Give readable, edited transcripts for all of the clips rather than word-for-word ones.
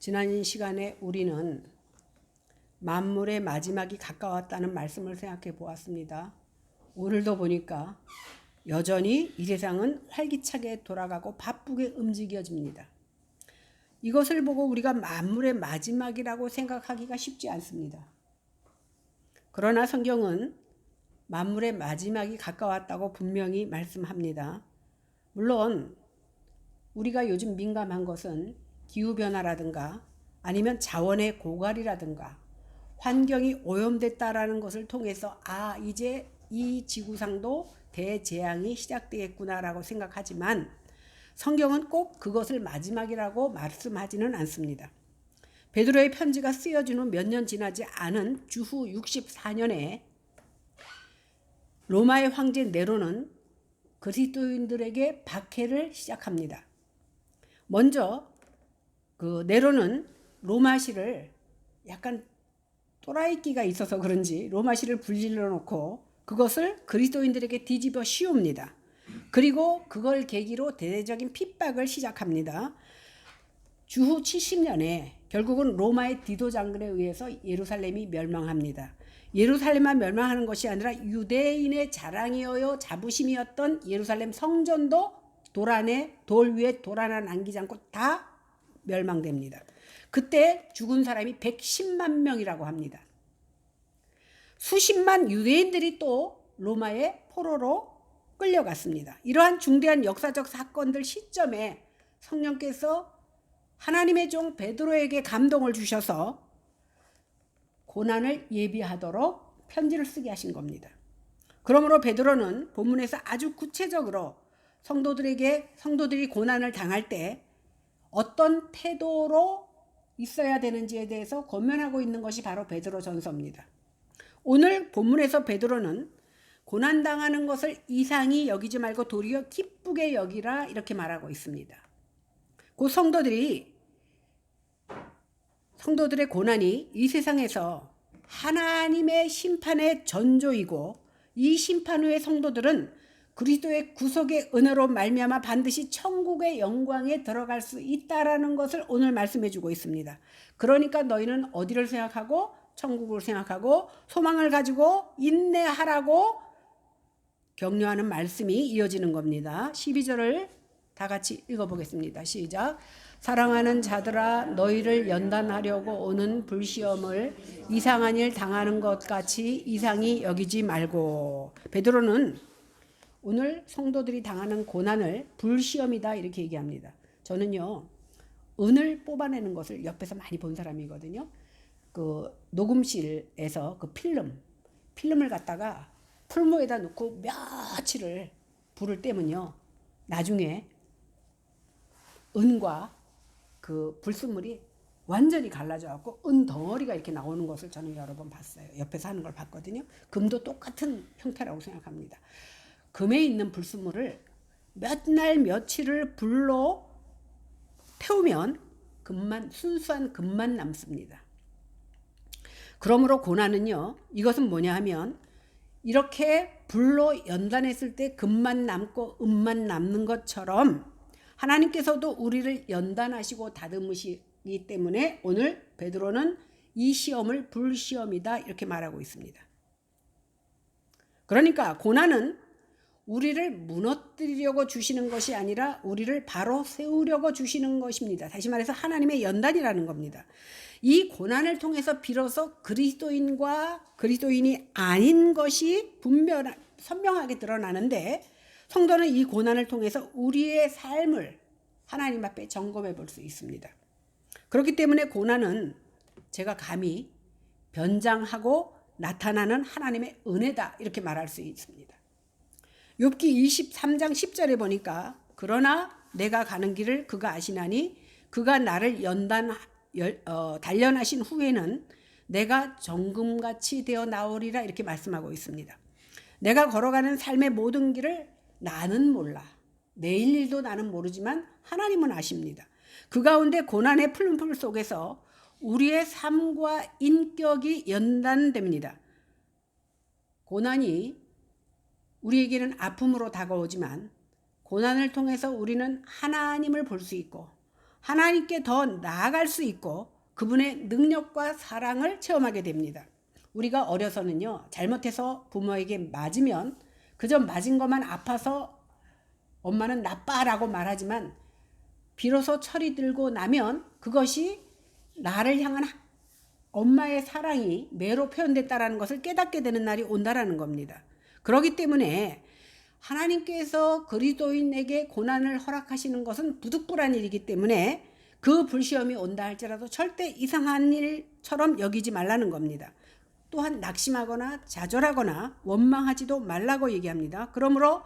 지난 시간에 우리는 만물의 마지막이 가까웠다는 말씀을 생각해 보았습니다. 오늘도 보니까 여전히 이 세상은 활기차게 돌아가고 바쁘게 움직여집니다. 이것을 보고 우리가 만물의 마지막이라고 생각하기가 쉽지 않습니다. 그러나 성경은 만물의 마지막이 가까웠다고 분명히 말씀합니다. 물론 우리가 요즘 민감한 것은 기후변화라든가 아니면 자원의 고갈이라든가 환경이 오염됐다라는 것을 통해서 이제 이 지구상도 대재앙이 시작되겠구나라고 생각하지만 성경은 꼭 그것을 마지막이라고 말씀하지는 않습니다. 베드로의 편지가 쓰여진 후 몇 년 지나지 않은 주후 64년에 로마의 황제 네로는 그리스도인들에게 박해를 시작합니다. 먼저 그 네로는 로마시를 약간 또라이끼가 있어서 그런지 로마시를 불질러 놓고 그것을 그리스도인들에게 뒤집어 씌웁니다. 그리고 그걸 계기로 대대적인 핍박을 시작합니다. 주후 70년에 결국은 로마의 디도 장군에 의해서 예루살렘이 멸망합니다. 예루살렘만 멸망하는 것이 아니라 유대인의 자랑이어요 자부심이었던 예루살렘 성전도 돌 위에 돌 하나 남기지 않고 다 멸망됩니다. 그때 죽은 사람이 110만 명이라고 합니다. 수십만 유대인들이 또 로마의 포로로 끌려갔습니다. 이러한 중대한 역사적 사건들 시점에 성령께서 하나님의 종 베드로에게 감동을 주셔서 고난을 예비하도록 편지를 쓰게 하신 겁니다. 그러므로 베드로는 본문에서 아주 구체적으로 성도들이 고난을 당할 때 어떤 태도로 있어야 되는지에 대해서 권면하고 있는 것이 바로 베드로 전서입니다. 오늘 본문에서 베드로는 고난당하는 것을 이상히 여기지 말고 도리어 기쁘게 여기라 이렇게 말하고 있습니다. 그 성도들의 고난이 이 세상에서 하나님의 심판의 전조이고 이 심판 후에 성도들은 그리스도의 구속의 은혜로 말미암아 반드시 천국의 영광에 들어갈 수 있다라는 것을 오늘 말씀해 주고 있습니다. 그러니까 너희는 어디를 생각하고 천국을 생각하고 소망을 가지고 인내하라고 격려하는 말씀이 이어지는 겁니다. 12절을 다 같이 읽어보겠습니다. 시작. 사랑하는 자들아 너희를 연단하려고 오는 불시험을 이상한 일 당하는 것 같이 이상히 여기지 말고. 베드로는 오늘 성도들이 당하는 고난을 불시험이다 이렇게 얘기합니다. 저는요 은을 뽑아내는 것을 옆에서 많이 본 사람이거든요. 그 녹음실에서 그 필름을 갖다가 풀무에다 넣고 며칠을 불을 떼면요 나중에 은과 그 불순물이 완전히 갈라져 갖고 은 덩어리가 이렇게 나오는 것을 저는 여러 번 봤어요. 옆에서 하는 걸 봤거든요. 금도 똑같은 형태라고 생각합니다. 금에 있는 불순물을 몇 날 며칠을 불로 태우면 순수한 금만 남습니다. 그러므로 고난은요 이것은 뭐냐 하면 이렇게 불로 연단했을 때 금만 남고 은만 남는 것처럼 하나님께서도 우리를 연단하시고 다듬으시기 때문에 오늘 베드로는 이 시험을 불시험이다 이렇게 말하고 있습니다. 그러니까 고난은 우리를 무너뜨리려고 주시는 것이 아니라 우리를 바로 세우려고 주시는 것입니다. 다시 말해서 하나님의 연단이라는 겁니다. 이 고난을 통해서 비로소 그리스도인과 그리스도인이 아닌 것이 선명하게 드러나는데 성도는 이 고난을 통해서 우리의 삶을 하나님 앞에 점검해 볼 수 있습니다. 그렇기 때문에 고난은 제가 감히 변장하고 나타나는 하나님의 은혜다 이렇게 말할 수 있습니다. 욥기 23장 10절에 보니까 그러나 내가 가는 길을 그가 아시나니 그가 나를 단련하신 후에는 내가 정금같이 되어 나오리라 이렇게 말씀하고 있습니다. 내가 걸어가는 삶의 모든 길을 나는 몰라. 내일 일도 나는 모르지만 하나님은 아십니다. 그 가운데 고난의 풀무불 속에서 우리의 삶과 인격이 연단됩니다. 고난이 우리에게는 아픔으로 다가오지만 고난을 통해서 우리는 하나님을 볼 수 있고 하나님께 더 나아갈 수 있고 그분의 능력과 사랑을 체험하게 됩니다. 우리가 어려서는요, 잘못해서 부모에게 맞으면 그저 맞은 것만 아파서 엄마는 나빠라고 말하지만 비로소 철이 들고 나면 그것이 나를 향한 엄마의 사랑이 매로 표현됐다라는 것을 깨닫게 되는 날이 온다라는 겁니다. 그렇기 때문에 하나님께서 그리스도인에게 고난을 허락하시는 것은 부득불한 일이기 때문에 그 불시험이 온다 할지라도 절대 이상한 일처럼 여기지 말라는 겁니다. 또한 낙심하거나 좌절하거나 원망하지도 말라고 얘기합니다. 그러므로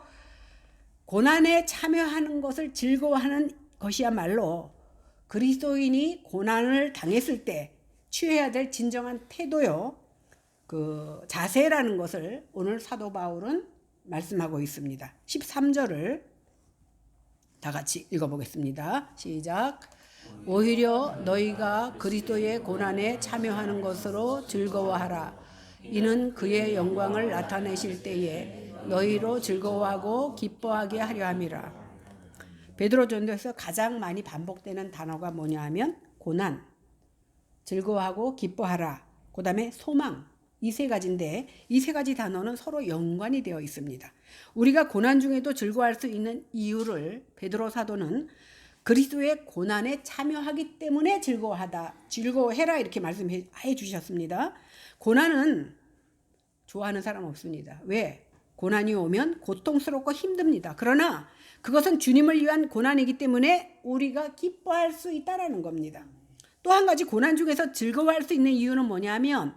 고난에 참여하는 것을 즐거워하는 것이야말로 그리스도인이 고난을 당했을 때 취해야 될 진정한 태도요, 그 자세라는 것을 오늘 사도 바울은 말씀하고 있습니다. 13절을 다 같이 읽어보겠습니다. 시작. 오히려 너희가 그리스도의 고난에 참여하는 것으로 즐거워하라. 이는 그의 영광을 나타내실 때에 너희로 즐거워하고 기뻐하게 하려 함이라. 베드로 전서에서 가장 많이 반복되는 단어가 뭐냐 하면 고난, 즐거워하고 기뻐하라, 그 다음에 소망, 이 세 가지인데 이 세 가지 단어는 서로 연관이 되어 있습니다. 우리가 고난 중에도 즐거워할 수 있는 이유를 베드로 사도는 그리스도의 고난에 참여하기 때문에 즐거워해라 이렇게 말씀해 주셨습니다. 고난은 좋아하는 사람 없습니다. 왜? 고난이 오면 고통스럽고 힘듭니다. 그러나 그것은 주님을 위한 고난이기 때문에 우리가 기뻐할 수 있다는 겁니다. 또 한 가지 고난 중에서 즐거워할 수 있는 이유는 뭐냐면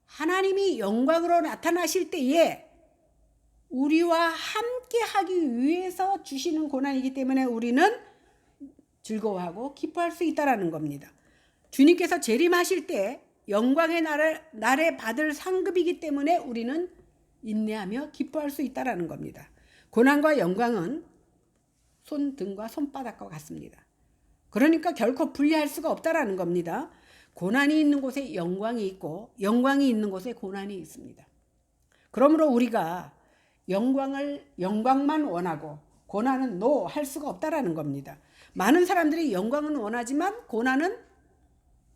하나님이 영광으로 나타나실 때에 우리와 함께 하기 위해서 주시는 고난이기 때문에 우리는 즐거워하고 기뻐할 수 있다는 겁니다. 주님께서 재림하실 때 영광의 날에 받을 상급이기 때문에 우리는 인내하며 기뻐할 수 있다는 겁니다. 고난과 영광은 손등과 손바닥과 같습니다. 그러니까 결코 분리할 수가 없다는 겁니다. 고난이 있는 곳에 영광이 있고 영광이 있는 곳에 고난이 있습니다. 그러므로 우리가 영광만 원하고 고난은 노 할 수가 없다라는 겁니다. 많은 사람들이 영광은 원하지만 고난은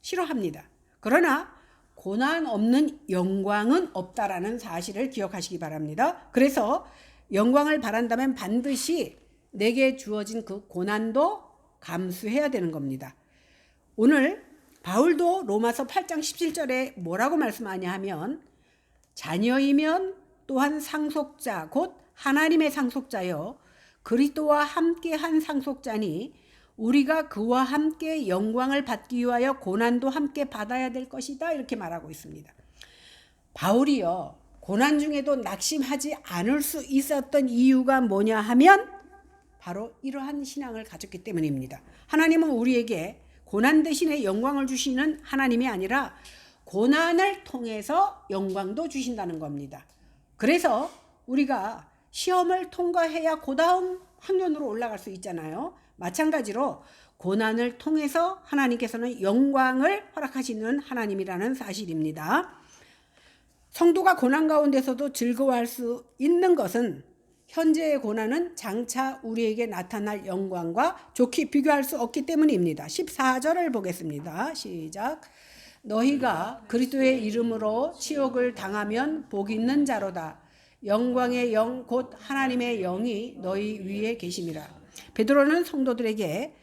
싫어합니다. 그러나 고난 없는 영광은 없다라는 사실을 기억하시기 바랍니다. 그래서 영광을 바란다면 반드시 내게 주어진 그 고난도 감수해야 되는 겁니다. 오늘 바울도 로마서 8장 17절에 뭐라고 말씀하냐 하면 자녀이면 또한 상속자 곧 하나님의 상속자요 그리스도와 함께한 상속자니 우리가 그와 함께 영광을 받기 위하여 고난도 함께 받아야 될 것이다 이렇게 말하고 있습니다. 바울이요 고난 중에도 낙심하지 않을 수 있었던 이유가 뭐냐 하면 바로 이러한 신앙을 가졌기 때문입니다. 하나님은 우리에게 고난 대신에 영광을 주시는 하나님이 아니라 고난을 통해서 영광도 주신다는 겁니다. 그래서 우리가 시험을 통과해야 그 다음 학년으로 올라갈 수 있잖아요. 마찬가지로 고난을 통해서 하나님께서는 영광을 허락하시는 하나님이라는 사실입니다. 성도가 고난 가운데서도 즐거워할 수 있는 것은 현재의 고난은 장차 우리에게 나타날 영광과 좋게 비교할 수 없기 때문입니다. 14절을 보겠습니다. 시작. 너희가 그리스도의 이름으로 치욕을 당하면 복 있는 자로다. 영광의 영 곧 하나님의 영이 너희 위에 계심이라. 베드로는 성도들에게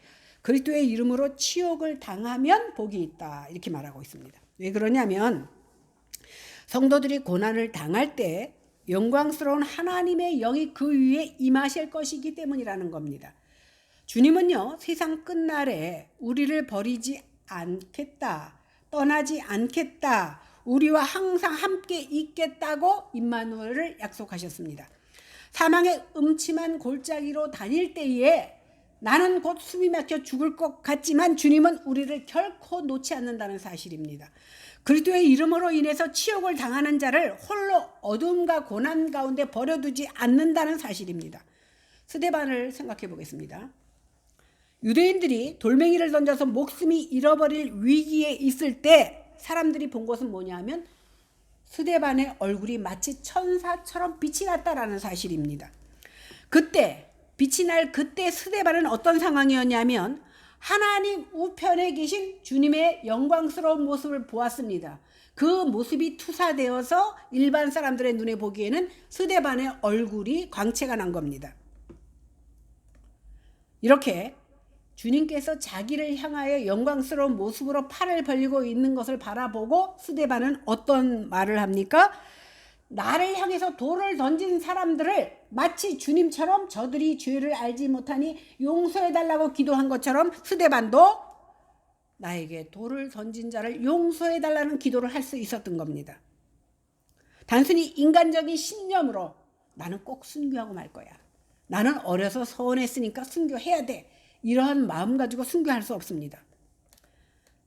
그리스도의 이름으로 치욕을 당하면 복이 있다 이렇게 말하고 있습니다. 왜 그러냐면 성도들이 고난을 당할 때 영광스러운 하나님의 영이 그 위에 임하실 것이기 때문이라는 겁니다. 주님은요 세상 끝날에 우리를 버리지 않겠다, 떠나지 않겠다, 우리와 항상 함께 있겠다고 임마누엘을 약속하셨습니다. 사망의 음침한 골짜기로 다닐 때에 나는 곧 숨이 막혀 죽을 것 같지만 주님은 우리를 결코 놓지 않는다는 사실입니다. 그리스도의 이름으로 인해서 치욕을 당하는 자를 홀로 어둠과 고난 가운데 버려두지 않는다는 사실입니다. 스데반을 생각해 보겠습니다. 유대인들이 돌멩이를 던져서 목숨이 잃어버릴 위기에 있을 때 사람들이 본 것은 뭐냐면 스데반의 얼굴이 마치 천사처럼 빛이 났다라는 사실입니다. 그때 빛이 날 그때 스데반은 어떤 상황이었냐면 하나님 우편에 계신 주님의 영광스러운 모습을 보았습니다. 그 모습이 투사되어서 일반 사람들의 눈에 보기에는 스데반의 얼굴이 광채가 난 겁니다. 이렇게 주님께서 자기를 향하여 영광스러운 모습으로 팔을 벌리고 있는 것을 바라보고 스데반은 어떤 말을 합니까? 나를 향해서 돌을 던진 사람들을 마치 주님처럼 저들이 죄를 알지 못하니 용서해달라고 기도한 것처럼 스데반도 나에게 돌을 던진 자를 용서해달라는 기도를 할 수 있었던 겁니다. 단순히 인간적인 신념으로 나는 꼭 순교하고 말 거야. 나는 어려서 서운했으니까 순교해야 돼. 이러한 마음 가지고 순교할 수 없습니다.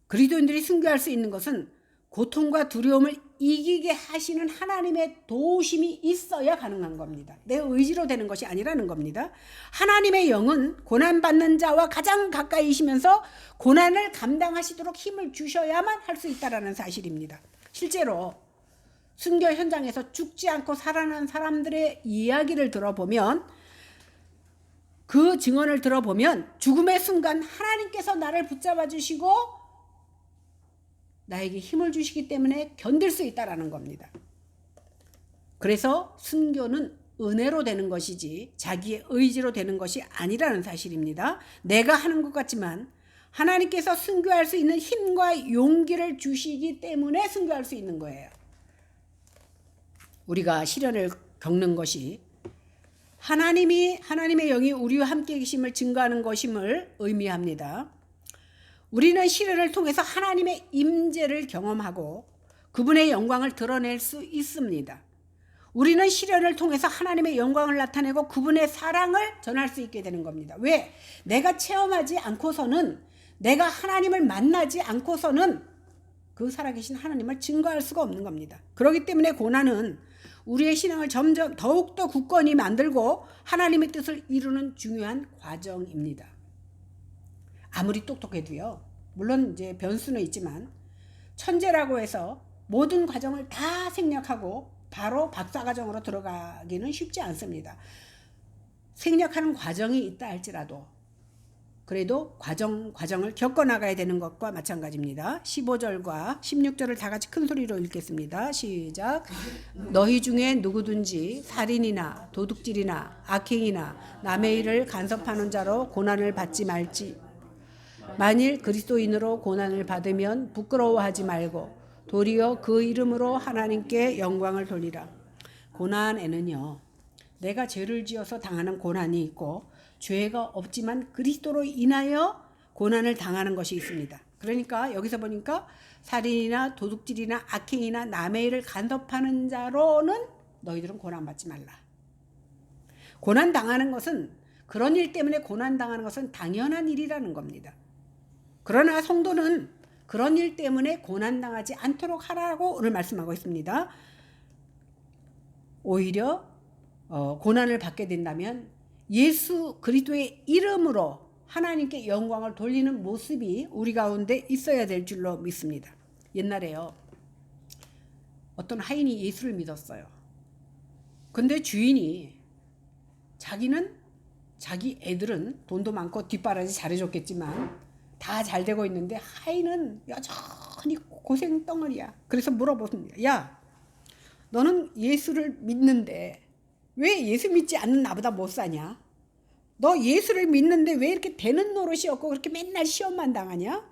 그리스도인들이 순교할 수 있는 것은 고통과 두려움을 이기게 하시는 하나님의 도우심이 있어야 가능한 겁니다. 내 의지로 되는 것이 아니라는 겁니다. 하나님의 영은 고난받는 자와 가장 가까이시면서 고난을 감당하시도록 힘을 주셔야만 할 수 있다는 사실입니다. 실제로 순교 현장에서 죽지 않고 살아난 사람들의 이야기를 들어보면, 그 증언을 들어보면 죽음의 순간 하나님께서 나를 붙잡아 주시고 나에게 힘을 주시기 때문에 견딜 수 있다라는 겁니다. 그래서 순교는 은혜로 되는 것이지 자기의 의지로 되는 것이 아니라는 사실입니다. 내가 하는 것 같지만 하나님께서 순교할 수 있는 힘과 용기를 주시기 때문에 순교할 수 있는 거예요. 우리가 시련을 겪는 것이 하나님의 영이 우리와 함께 계심을 증거하는 것임을 의미합니다. 우리는 시련을 통해서 하나님의 임재를 경험하고 그분의 영광을 드러낼 수 있습니다. 우리는 시련을 통해서 하나님의 영광을 나타내고 그분의 사랑을 전할 수 있게 되는 겁니다. 왜? 내가 체험하지 않고서는, 내가 하나님을 만나지 않고서는 그 살아계신 하나님을 증거할 수가 없는 겁니다. 그렇기 때문에 고난은 우리의 신앙을 점점 더욱더 굳건히 만들고 하나님의 뜻을 이루는 중요한 과정입니다. 아무리 똑똑해도요, 물론 이제 변수는 있지만 천재라고 해서 모든 과정을 다 생략하고 바로 박사과정으로 들어가기는 쉽지 않습니다. 생략하는 과정이 있다 할지라도 그래도 과정을 겪어나가야 되는 것과 마찬가지입니다. 15절과 16절을 다 같이 큰 소리로 읽겠습니다. 시작. 너희 중에 누구든지 살인이나 도둑질이나 악행이나 남의 일을 간섭하는 자로 고난을 받지 말지. 만일 그리스도인으로 고난을 받으면 부끄러워하지 말고 도리어 그 이름으로 하나님께 영광을 돌리라. 고난에는요, 내가 죄를 지어서 당하는 고난이 있고 죄가 없지만 그리스도로 인하여 고난을 당하는 것이 있습니다. 그러니까 여기서 보니까 살인이나 도둑질이나 악행이나 남의 일을 간섭하는 자로는 너희들은 고난받지 말라. 고난당하는 것은, 그런 일 때문에 고난당하는 것은 당연한 일이라는 겁니다. 그러나 성도는 그런 일 때문에 고난당하지 않도록 하라고 오늘 말씀하고 있습니다. 오히려 고난을 받게 된다면 예수 그리스도의 이름으로 하나님께 영광을 돌리는 모습이 우리 가운데 있어야 될 줄로 믿습니다. 옛날에요, 어떤 하인이 예수를 믿었어요. 근데 주인이 자기 애들은 돈도 많고 뒷바라지 잘해줬겠지만 다 잘 되고 있는데 하인은 여전히 고생 덩어리야. 그래서 물어보습니다. 야, 너는 예수를 믿는데 왜 예수 믿지 않는 나보다 못 사냐? 너 예수를 믿는데 왜 이렇게 되는 노릇이 없고 그렇게 맨날 시험만 당하냐?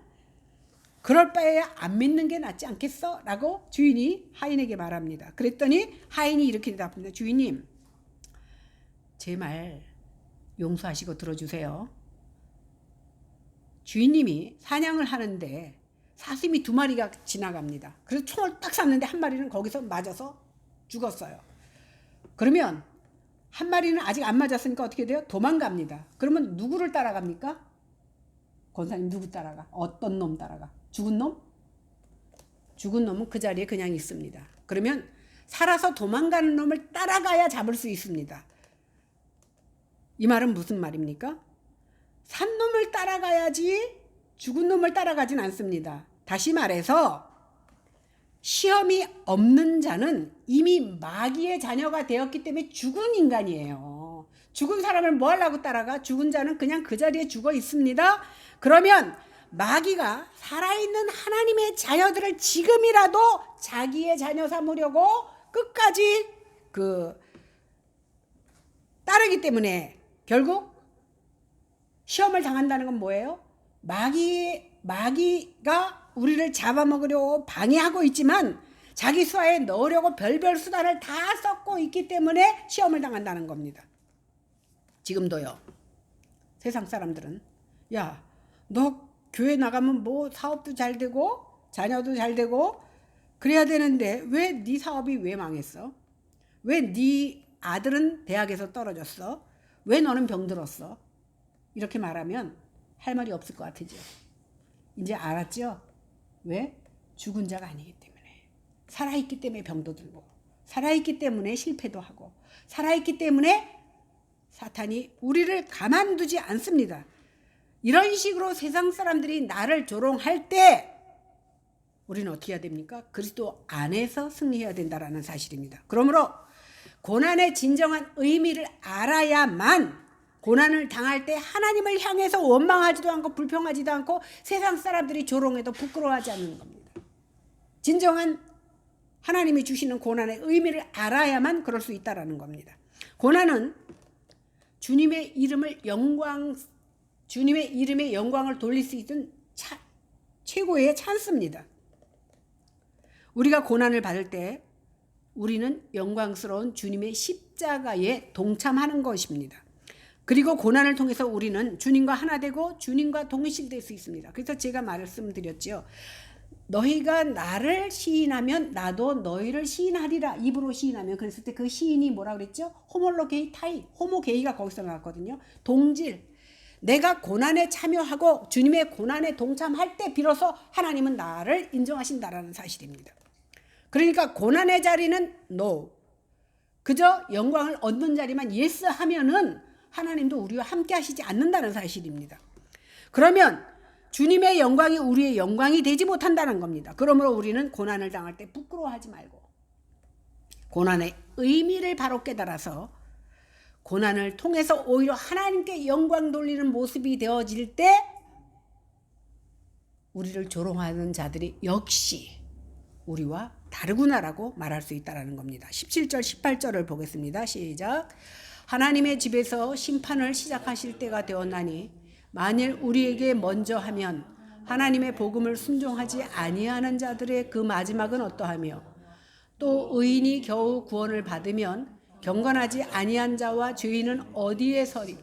그럴 바에야 안 믿는 게 낫지 않겠어? 라고 주인이 하인에게 말합니다. 그랬더니 하인이 이렇게 대답합니다. 주인님, 제 말 용서하시고 들어주세요. 주인님이 사냥을 하는데 사슴이 2마리가 지나갑니다. 그래서 총을 딱 쐈는데 한 마리는 거기서 맞아서 죽었어요. 그러면 한 마리는 아직 안 맞았으니까 어떻게 돼요? 도망갑니다. 그러면 누구를 따라갑니까? 권사님, 누구 따라가? 어떤 놈 따라가? 죽은 놈? 죽은 놈은 그 자리에 그냥 있습니다. 그러면 살아서 도망가는 놈을 따라가야 잡을 수 있습니다. 이 말은 무슨 말입니까? 산 놈을 따라가야지 죽은 놈을 따라가진 않습니다. 다시 말해서 시험이 없는 자는 이미 마귀의 자녀가 되었기 때문에 죽은 인간이에요. 죽은 사람을 뭐 하려고 따라가? 죽은 자는 그냥 그 자리에 죽어 있습니다. 그러면 마귀가 살아있는 하나님의 자녀들을 지금이라도 자기의 자녀 삼으려고 끝까지 따르기 때문에 결국 시험을 당한다는 건 뭐예요? 마귀가 우리를 잡아먹으려고 방해하고 있지만 자기 수하에 넣으려고 별별 수단을 다 썼고 있기 때문에 시험을 당한다는 겁니다. 지금도요. 세상 사람들은 야, 너 교회 나가면 뭐 사업도 잘 되고 자녀도 잘 되고 그래야 되는데 왜 네 사업이 왜 망했어? 왜 네 아들은 대학에서 떨어졌어? 왜 너는 병들었어? 이렇게 말하면 할 말이 없을 것 같으죠. 이제 알았죠? 왜? 죽은 자가 아니기 때문에. 살아있기 때문에 병도 들고 살아있기 때문에 실패도 하고 살아있기 때문에 사탄이 우리를 가만두지 않습니다. 이런 식으로 세상 사람들이 나를 조롱할 때 우리는 어떻게 해야 됩니까? 그리스도 안에서 승리해야 된다는 사실입니다. 그러므로 고난의 진정한 의미를 알아야만 고난을 당할 때 하나님을 향해서 원망하지도 않고 불평하지도 않고 세상 사람들이 조롱해도 부끄러워하지 않는 겁니다. 진정한 하나님이 주시는 고난의 의미를 알아야만 그럴 수 있다는 겁니다. 고난은 주님의 이름의 영광을 돌릴 수 있는 최고의 찬스입니다. 우리가 고난을 받을 때 우리는 영광스러운 주님의 십자가에 동참하는 것입니다. 그리고 고난을 통해서 우리는 주님과 하나 되고 주님과 동일될 수 있습니다. 그래서 제가 말씀드렸죠. 너희가 나를 시인하면 나도 너희를 시인하리라. 입으로 시인하면. 그랬을 때 그 시인이 뭐라 그랬죠? 호몰로게이타이. 호모게이가 거기서 나왔거든요. 동질. 내가 고난에 참여하고 주님의 고난에 동참할 때 비로소 하나님은 나를 인정하신다라는 사실입니다. 그러니까 고난의 자리는 no. 그저 영광을 얻는 자리만 yes 하면은 하나님도 우리와 함께 하시지 않는다는 사실입니다. 그러면 주님의 영광이 우리의 영광이 되지 못한다는 겁니다. 그러므로 우리는 고난을 당할 때 부끄러워하지 말고 고난의 의미를 바로 깨달아서 고난을 통해서 오히려 하나님께 영광 돌리는 모습이 되어질 때 우리를 조롱하는 자들이 역시 우리와 다르구나라고 말할 수 있다는 겁니다. 17절 18절을 보겠습니다. 시작. 하나님의 집에서 심판을 시작하실 때가 되었나니 만일 우리에게 먼저 하면 하나님의 복음을 순종하지 아니하는 자들의 그 마지막은 어떠하며 또 의인이 겨우 구원을 받으면 경건하지 아니한 자와 죄인은 어디에 서리.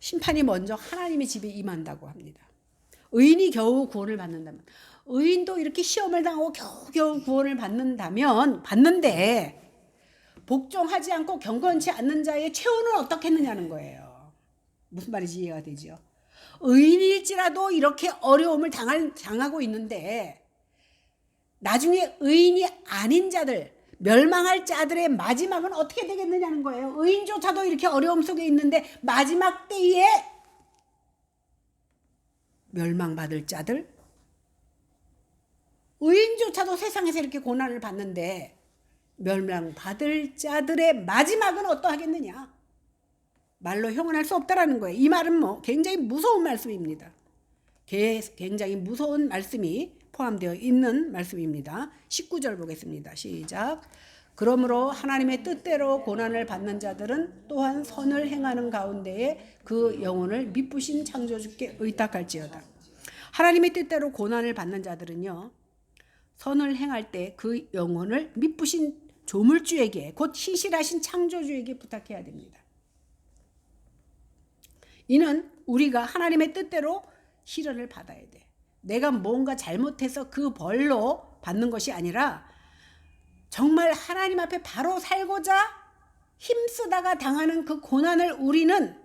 심판이 먼저 하나님의 집에 임한다고 합니다. 의인이 겨우 구원을 받는다면 의인도 이렇게 시험을 당하고 겨우겨우 구원을 받는데 복종하지 않고 경건치 않는 자의 최후는 어떻겠느냐는 거예요. 무슨 말인지 이해가 되죠? 의인일지라도 이렇게 어려움을 당하고 있는데 나중에 의인이 아닌 자들, 멸망할 자들의 마지막은 어떻게 되겠느냐는 거예요. 의인조차도 이렇게 어려움 속에 있는데 마지막 때에 멸망받을 자들, 의인조차도 세상에서 이렇게 고난을 받는데 멸망받을 자들의 마지막은 어떠하겠느냐. 말로 형언할 수 없다라는 거예요. 이 말은 굉장히 무서운 말씀입니다. 굉장히 무서운 말씀이 포함되어 있는 말씀입니다. 19절 보겠습니다. 시작. 그러므로 하나님의 뜻대로 고난을 받는 자들은 또한 선을 행하는 가운데에 그 영혼을 미쁘신 창조주께 의탁할지어다. 하나님의 뜻대로 고난을 받는 자들은요, 선을 행할 때 그 영혼을 미쁘신 조물주에게, 곧 신실하신 창조주에게 부탁해야 됩니다. 이는 우리가 하나님의 뜻대로 시련을 받아야 돼. 내가 뭔가 잘못해서 그 벌로 받는 것이 아니라 정말 하나님 앞에 바로 살고자 힘쓰다가 당하는 그 고난을 우리는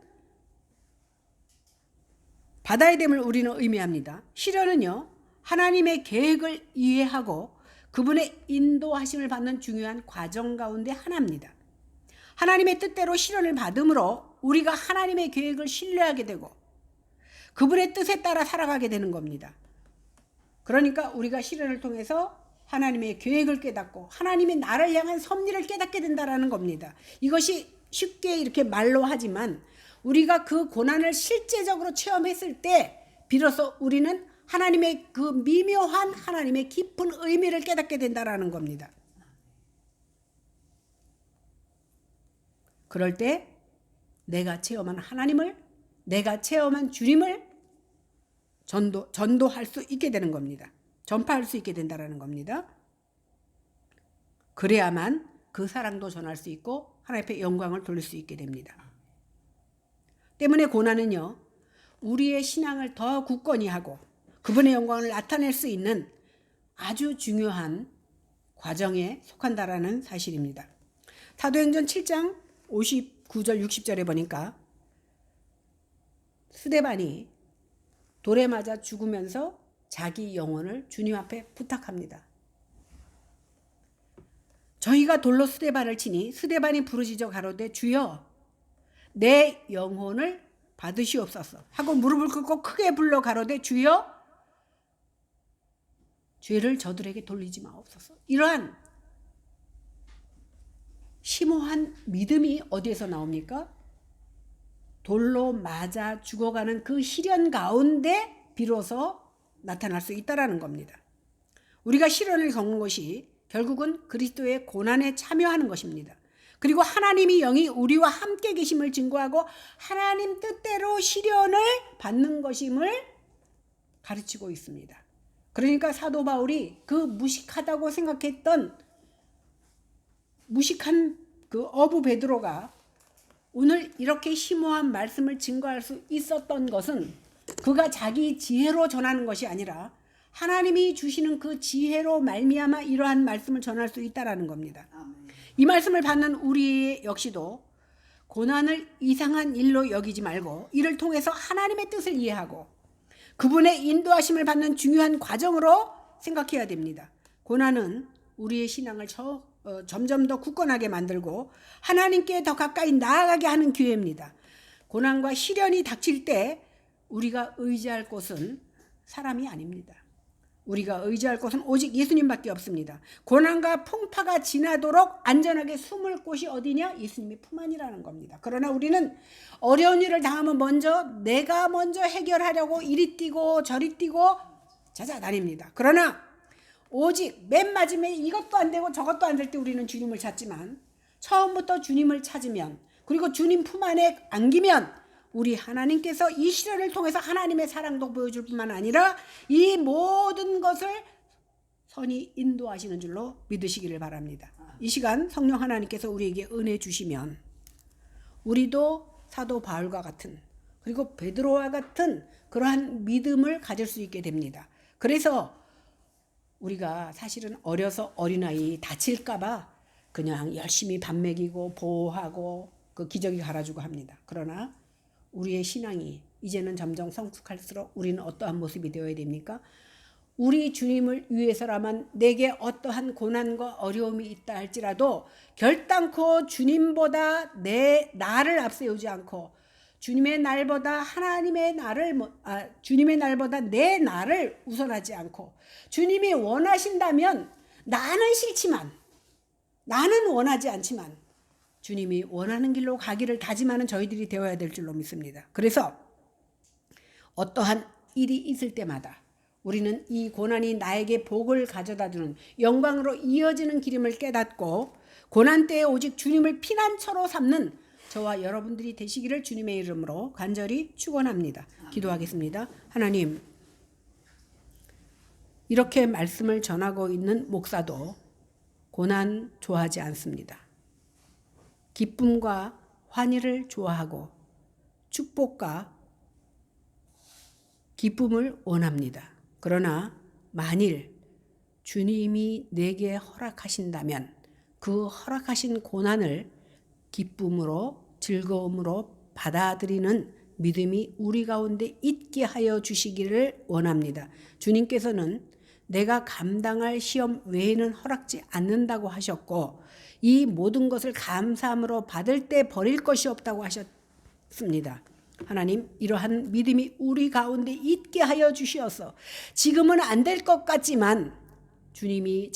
받아야 됨을 우리는 의미합니다. 시련은요, 하나님의 계획을 이해하고 그분의 인도하심을 받는 중요한 과정 가운데 하나입니다. 하나님의 뜻대로 시련을 받음으로 우리가 하나님의 계획을 신뢰하게 되고 그분의 뜻에 따라 살아가게 되는 겁니다. 그러니까 우리가 시련을 통해서 하나님의 계획을 깨닫고 하나님의 나를 향한 섭리를 깨닫게 된다는 겁니다. 이것이 쉽게 이렇게 말로 하지만 우리가 그 고난을 실제적으로 체험했을 때 비로소 우리는 하나님의 그 미묘한 하나님의 깊은 의미를 깨닫게 된다라는 겁니다. 그럴 때 내가 체험한 하나님을, 내가 체험한 주님을 전도할 수 있게 되는 겁니다. 전파할 수 있게 된다라는 겁니다. 그래야만 그 사랑도 전할 수 있고 하나님 앞에 영광을 돌릴 수 있게 됩니다. 때문에 고난은요, 우리의 신앙을 더 굳건히 하고 그분의 영광을 나타낼 수 있는 아주 중요한 과정에 속한다라는 사실입니다. 사도행전 7장 59절 60절에 보니까 스데반이 돌에 맞아 죽으면서 자기 영혼을 주님 앞에 부탁합니다. 저희가 돌로 스데반을 치니 스데반이 부르짖어 가로되 주여 내 영혼을 받으시옵소서 하고 무릎을 꿇고 크게 불러 가로되 주여 죄를 저들에게 돌리지 마옵소서. 이러한 심오한 믿음이 어디에서 나옵니까? 돌로 맞아 죽어가는 그 시련 가운데 비로소 나타날 수 있다라는 겁니다. 우리가 시련을 겪는 것이 결국은 그리스도의 고난에 참여하는 것입니다. 그리고 하나님이 영이 우리와 함께 계심을 증거하고 하나님 뜻대로 시련을 받는 것임을 가르치고 있습니다. 그러니까 사도 바울이 그 무식하다고 생각했던 무식한 그 어부 베드로가 오늘 이렇게 심오한 말씀을 증거할 수 있었던 것은 그가 자기 지혜로 전하는 것이 아니라 하나님이 주시는 그 지혜로 말미암아 이러한 말씀을 전할 수 있다라는 겁니다. 이 말씀을 받는 우리 역시도 고난을 이상한 일로 여기지 말고 이를 통해서 하나님의 뜻을 이해하고 그분의 인도하심을 받는 중요한 과정으로 생각해야 됩니다. 고난은 우리의 신앙을 점점 더 굳건하게 만들고 하나님께 더 가까이 나아가게 하는 기회입니다. 고난과 시련이 닥칠 때 우리가 의지할 곳은 사람이 아닙니다. 우리가 의지할 곳은 오직 예수님밖에 없습니다. 고난과 풍파가 지나도록 안전하게 숨을 곳이 어디냐? 예수님의 품 안이라는 겁니다. 그러나 우리는 어려운 일을 당하면 내가 먼저 해결하려고 이리 뛰고 저리 뛰고 찾아다닙니다. 그러나 오직 맨 마지막에 이것도 안 되고 저것도 안 될 때 우리는 주님을 찾지만 처음부터 주님을 찾으면 그리고 주님 품 안에 안기면 우리 하나님께서 이 시련을 통해서 하나님의 사랑도 보여줄 뿐만 아니라 이 모든 것을 선히 인도하시는 줄로 믿으시기를 바랍니다. 이 시간 성령 하나님께서 우리에게 은혜 주시면 우리도 사도 바울과 같은 그리고 베드로와 같은 그러한 믿음을 가질 수 있게 됩니다. 그래서 우리가 사실은 어려서 어린아이 다칠까 봐 그냥 열심히 밥 먹이고 보호하고 그 기저귀 갈아주고 합니다. 그러나 우리의 신앙이 이제는 점점 성숙할수록 우리는 어떠한 모습이 되어야 됩니까? 우리 주님을 위해서라면 내게 어떠한 고난과 어려움이 있다 할지라도 결단코 주님보다 나를 앞세우지 않고 주님의 날보다 주님의 날보다 내 나를 우선하지 않고 주님이 원하신다면 나는 싫지만 나는 원하지 않지만 주님이 원하는 길로 가기를 다짐하는 저희들이 되어야 될 줄로 믿습니다. 그래서 어떠한 일이 있을 때마다 우리는 이 고난이 나에게 복을 가져다 주는 영광으로 이어지는 길임을 깨닫고 고난 때에 오직 주님을 피난처로 삼는 저와 여러분들이 되시기를 주님의 이름으로 간절히 축원합니다. 기도하겠습니다. 하나님, 이렇게 말씀을 전하고 있는 목사도 고난 좋아하지 않습니다. 기쁨과 환희를 좋아하고 축복과 기쁨을 원합니다. 그러나 만일 주님이 내게 허락하신다면 그 허락하신 고난을 기쁨으로 즐거움으로 받아들이는 믿음이 우리 가운데 있게 하여 주시기를 원합니다. 주님께서는 내가 감당할 시험 외에는 허락지 않는다고 하셨고 이 모든 것을 감사함으로 받을 때 버릴 것이 없다고 하셨습니다. 하나님, 이러한 믿음이 우리 가운데 있게 하여 주시어서 지금은 안 될 것 같지만 주님이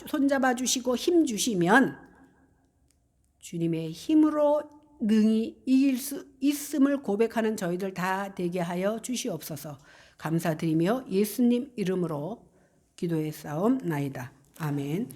손잡아 주시고 힘 주시면 주님의 힘으로 능히 이길 수 있음을 고백하는 저희들 다 되게 하여 주시옵소서. 감사드리며 예수님 이름으로 기도했사옵나이다. 아멘.